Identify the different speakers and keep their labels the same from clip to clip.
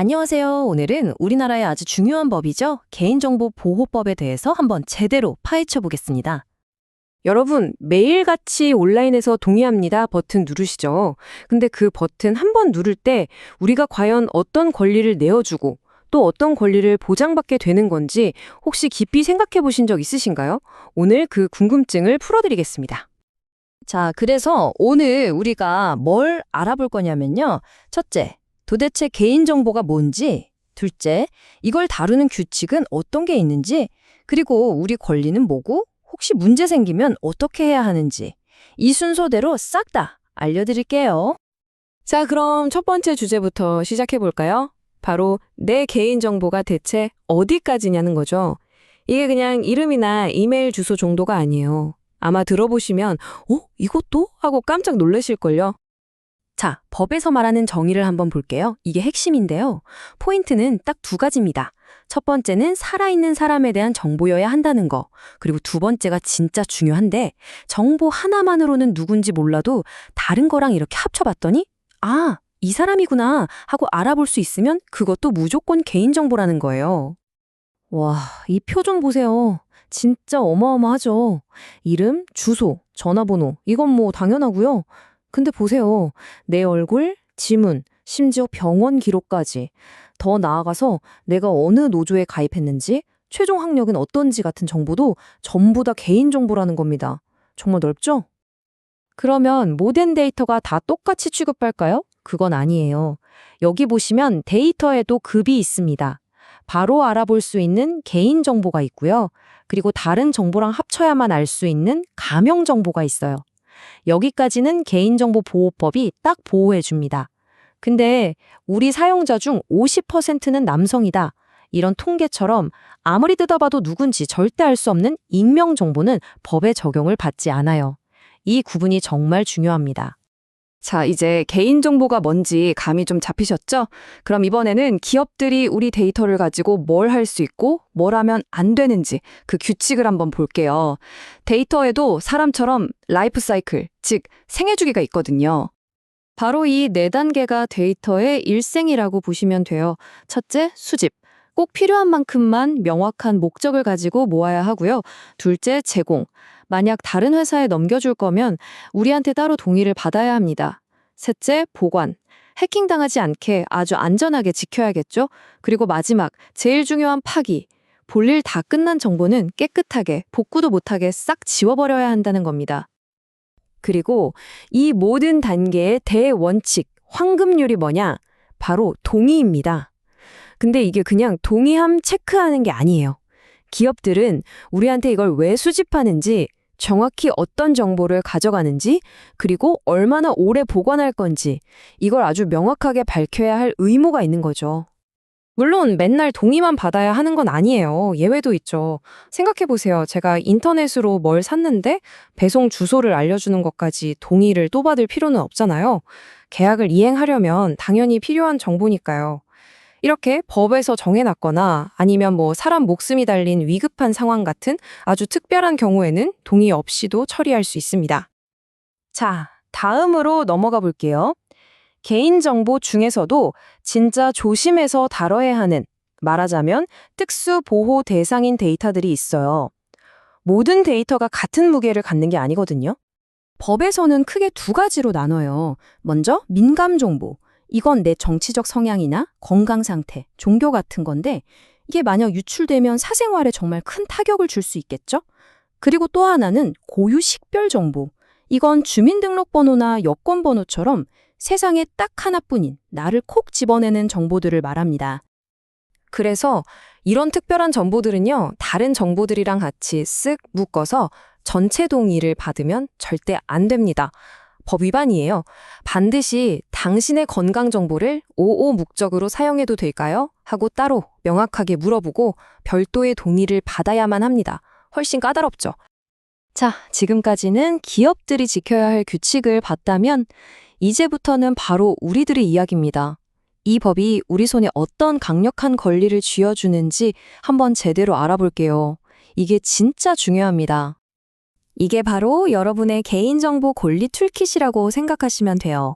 Speaker 1: 안녕하세요. 오늘은 우리나라의 아주 중요한 법이죠. 개인정보보호법에 대해서 한번 제대로 파헤쳐 보겠습니다.
Speaker 2: 여러분, 매일같이 온라인에서 동의합니다 버튼 누르시죠? 근데 그 버튼 한 번 누를 때 우리가 과연 어떤 권리를 내어주고 또 어떤 권리를 보장받게 되는 건지 혹시 깊이 생각해 보신 적 있으신가요? 오늘 그 궁금증을 풀어드리겠습니다.
Speaker 1: 자, 그래서 오늘 우리가 뭘 알아볼 거냐면요. 첫째, 도대체 개인정보가 뭔지. 둘째, 이걸 다루는 규칙은 어떤 게 있는지. 그리고 우리 권리는 뭐고, 혹시 문제 생기면 어떻게 해야 하는지. 이 순서대로 싹 다 알려드릴게요.
Speaker 2: 자, 그럼 첫 번째 주제부터 시작해 볼까요? 바로 내 개인정보가 대체 어디까지냐는 거죠. 이게 그냥 이름이나 이메일 주소 정도가 아니에요. 아마 들어보시면 이것도? 하고 깜짝 놀라실걸요.
Speaker 1: 자, 법에서 말하는 정의를 한번 볼게요. 이게 핵심인데요. 포인트는 딱 두 가지입니다. 첫 번째는 살아있는 사람에 대한 정보여야 한다는 거. 그리고 두 번째가 진짜 중요한데 정보 하나만으로는 누군지 몰라도 다른 거랑 이렇게 합쳐봤더니 아, 이 사람이구나 하고 알아볼 수 있으면 그것도 무조건 개인정보라는 거예요. 와, 이 표 좀 보세요. 진짜 어마어마하죠. 이름, 주소, 전화번호, 이건 뭐 당연하고요. 근데 보세요. 내 얼굴, 지문, 심지어 병원 기록까지. 더 나아가서 내가 어느 노조에 가입했는지, 최종 학력은 어떤지 같은 정보도 전부 다 개인정보라는 겁니다. 정말 넓죠? 그러면 모든 데이터가 다 똑같이 취급할까요? 그건 아니에요. 여기 보시면 데이터에도 급이 있습니다. 바로 알아볼 수 있는 개인정보가 있고요. 그리고 다른 정보랑 합쳐야만 알 수 있는 가명정보가 있어요. 여기까지는 개인정보보호법이 딱 보호해줍니다. 근데 우리 사용자 중 50%는 남성이다. 이런 통계처럼 아무리 뜯어봐도 누군지 절대 알 수 없는 익명 정보는 법의 적용을 받지 않아요. 이 구분이 정말 중요합니다.
Speaker 2: 자, 이제 개인정보가 뭔지 감이 좀 잡히셨죠? 그럼 이번에는 기업들이 우리 데이터를 가지고 뭘 할 수 있고 뭘 하면 안 되는지 그 규칙을 한번 볼게요. 데이터에도 사람처럼 라이프 사이클, 즉 생애 주기가 있거든요. 바로 이 네 단계가 데이터의 일생이라고 보시면 돼요. 첫째, 수집. 꼭 필요한 만큼만 명확한 목적을 가지고 모아야 하고요. 둘째, 제공. 만약 다른 회사에 넘겨줄 거면 우리한테 따로 동의를 받아야 합니다. 셋째, 보관. 해킹당하지 않게 아주 안전하게 지켜야겠죠? 그리고 마지막, 제일 중요한 파기. 볼일 다 끝난 정보는 깨끗하게, 복구도 못하게 싹 지워버려야 한다는 겁니다. 그리고 이 모든 단계의 대원칙, 황금률이 뭐냐? 바로 동의입니다. 근데 이게 그냥 동의함 체크하는 게 아니에요. 기업들은 우리한테 이걸 왜 수집하는지, 정확히 어떤 정보를 가져가는지, 그리고 얼마나 오래 보관할 건지, 이걸 아주 명확하게 밝혀야 할 의무가 있는 거죠. 물론 맨날 동의만 받아야 하는 건 아니에요. 예외도 있죠. 생각해보세요. 제가 인터넷으로 뭘 샀는데 배송 주소를 알려주는 것까지 동의를 또 받을 필요는 없잖아요. 계약을 이행하려면 당연히 필요한 정보니까요. 이렇게 법에서 정해놨거나 아니면 뭐 사람 목숨이 달린 위급한 상황 같은 아주 특별한 경우에는 동의 없이도 처리할 수 있습니다. 자, 다음으로 넘어가 볼게요. 개인정보 중에서도 진짜 조심해서 다뤄야 하는, 말하자면 특수 보호 대상인 데이터들이 있어요. 모든 데이터가 같은 무게를 갖는 게 아니거든요. 법에서는 크게 두 가지로 나눠요. 먼저 민감 정보. 이건 내 정치적 성향이나 건강 상태, 종교 같은 건데 이게 만약 유출되면 사생활에 정말 큰 타격을 줄 수 있겠죠? 그리고 또 하나는 고유 식별 정보. 이건 주민등록번호나 여권번호처럼 세상에 딱 하나뿐인 나를 콕 집어내는 정보들을 말합니다. 그래서 이런 특별한 정보들은요, 다른 정보들이랑 같이 쓱 묶어서 전체 동의를 받으면 절대 안 됩니다. 법 위반이에요. 반드시 당신의 건강 정보를 오오 목적으로 사용해도 될까요? 하고 따로 명확하게 물어보고 별도의 동의를 받아야만 합니다. 훨씬 까다롭죠. 자, 지금까지는 기업들이 지켜야 할 규칙을 봤다면 이제부터는 바로 우리들의 이야기입니다. 이 법이 우리 손에 어떤 강력한 권리를 쥐어주는지 한번 제대로 알아볼게요. 이게 진짜 중요합니다.
Speaker 1: 이게 바로 여러분의 개인정보 권리 툴킷이라고 생각하시면 돼요.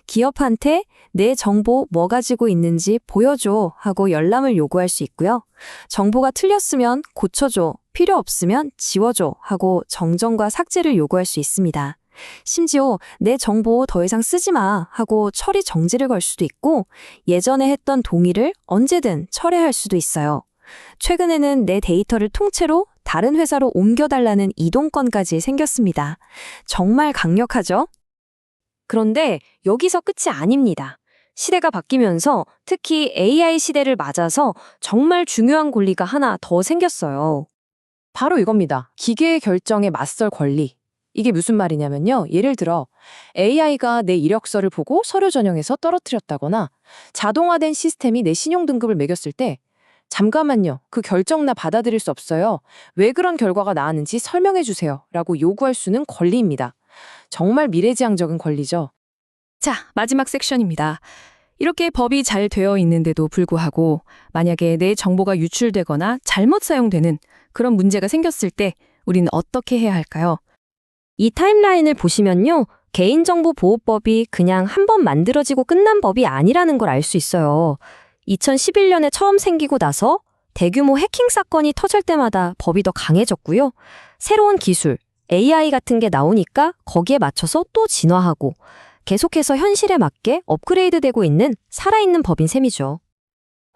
Speaker 1: 기업한테 내 정보 뭐 가지고 있는지 보여줘 하고 열람을 요구할 수 있고요. 정보가 틀렸으면 고쳐줘, 필요 없으면 지워줘 하고 정정과 삭제를 요구할 수 있습니다. 심지어 내 정보 더 이상 쓰지 마 하고 처리 정지를 걸 수도 있고 예전에 했던 동의를 언제든 철회할 수도 있어요. 최근에는 내 데이터를 통째로 다른 회사로 옮겨달라는 이동권까지 생겼습니다. 정말 강력하죠? 그런데 여기서 끝이 아닙니다. 시대가 바뀌면서 특히 AI 시대를 맞아서 정말 중요한 권리가 하나 더 생겼어요. 바로 이겁니다. 기계의 결정에 맞설 권리. 이게 무슨 말이냐면요. 예를 들어 AI가 내 이력서를 보고 서류 전형에서 떨어뜨렸다거나 자동화된 시스템이 내 신용등급을 매겼을 때 잠깐만요. 그 결정 나 받아들일 수 없어요. 왜 그런 결과가 나왔는지 설명해 주세요. 라고 요구할 수는 권리입니다. 정말 미래지향적인 권리죠.
Speaker 2: 자, 마지막 섹션입니다. 이렇게 법이 잘 되어 있는데도 불구하고 만약에 내 정보가 유출되거나 잘못 사용되는 그런 문제가 생겼을 때 우리는 어떻게 해야 할까요?
Speaker 1: 이 타임라인을 보시면요. 개인정보보호법이 그냥 한 번 만들어지고 끝난 법이 아니라는 걸 알 수 있어요. 2011년에 처음 생기고 나서 대규모 해킹 사건이 터질 때마다 법이 더 강해졌고요. 새로운 기술, AI 같은 게 나오니까 거기에 맞춰서 또 진화하고 계속해서 현실에 맞게 업그레이드되고 있는 살아있는 법인 셈이죠.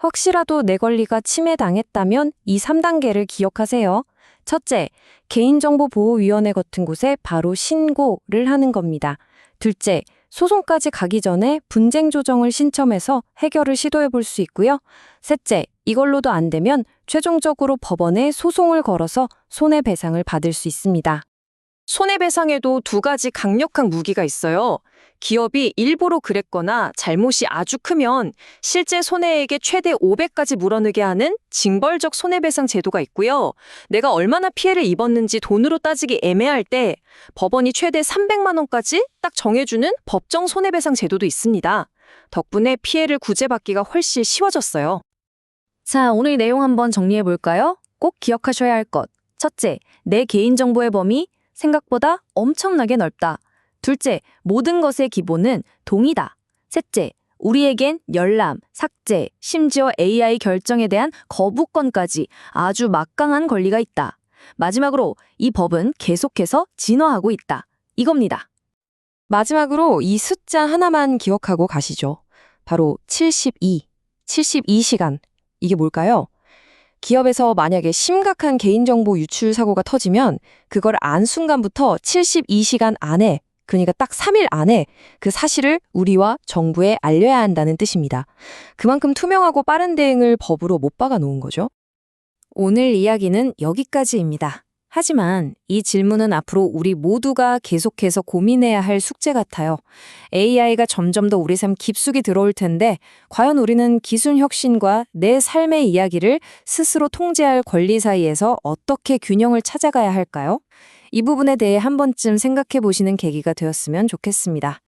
Speaker 1: 혹시라도 내 권리가 침해당했다면 이 3단계를 기억하세요. 첫째, 개인정보보호위원회 같은 곳에 바로 신고를 하는 겁니다. 둘째, 소송까지 가기 전에 분쟁 조정을 신청해서 해결을 시도해 볼 수 있고요. 셋째, 이걸로도 안 되면 최종적으로 법원에 소송을 걸어서 손해배상을 받을 수 있습니다.
Speaker 2: 손해배상에도 두 가지 강력한 무기가 있어요. 기업이 일부러 그랬거나 잘못이 아주 크면 실제 손해액의 최대 500까지 물어내게 하는 징벌적 손해배상 제도가 있고요. 내가 얼마나 피해를 입었는지 돈으로 따지기 애매할 때 법원이 최대 300만 원까지 딱 정해주는 법정 손해배상 제도도 있습니다. 덕분에 피해를 구제받기가 훨씬 쉬워졌어요.
Speaker 1: 자, 오늘 내용 한번 정리해 볼까요? 꼭 기억하셔야 할 것. 첫째, 내 개인정보의 범위 생각보다 엄청나게 넓다. 둘째, 모든 것의 기본은 동의다. 셋째, 우리에겐 열람, 삭제, 심지어 AI 결정에 대한 거부권까지 아주 막강한 권리가 있다. 마지막으로 이 법은 계속해서 진화하고 있다. 이겁니다. 마지막으로 이 숫자 하나만 기억하고 가시죠. 바로 72. 72시간. 이게 뭘까요? 기업에서 만약에 심각한 개인정보 유출 사고가 터지면 그걸 안 순간부터 72시간 안에, 그러니까 딱 3일 안에 그 사실을 우리와 정부에 알려야 한다는 뜻입니다. 그만큼 투명하고 빠른 대응을 법으로 못 박아 놓은 거죠. 오늘 이야기는 여기까지입니다. 하지만 이 질문은 앞으로 우리 모두가 계속해서 고민해야 할 숙제 같아요. AI가 점점 더 우리 삶 깊숙이 들어올 텐데 과연 우리는 기술 혁신과 내 삶의 이야기를 스스로 통제할 권리 사이에서 어떻게 균형을 찾아가야 할까요? 이 부분에 대해 한 번쯤 생각해 보시는 계기가 되었으면 좋겠습니다.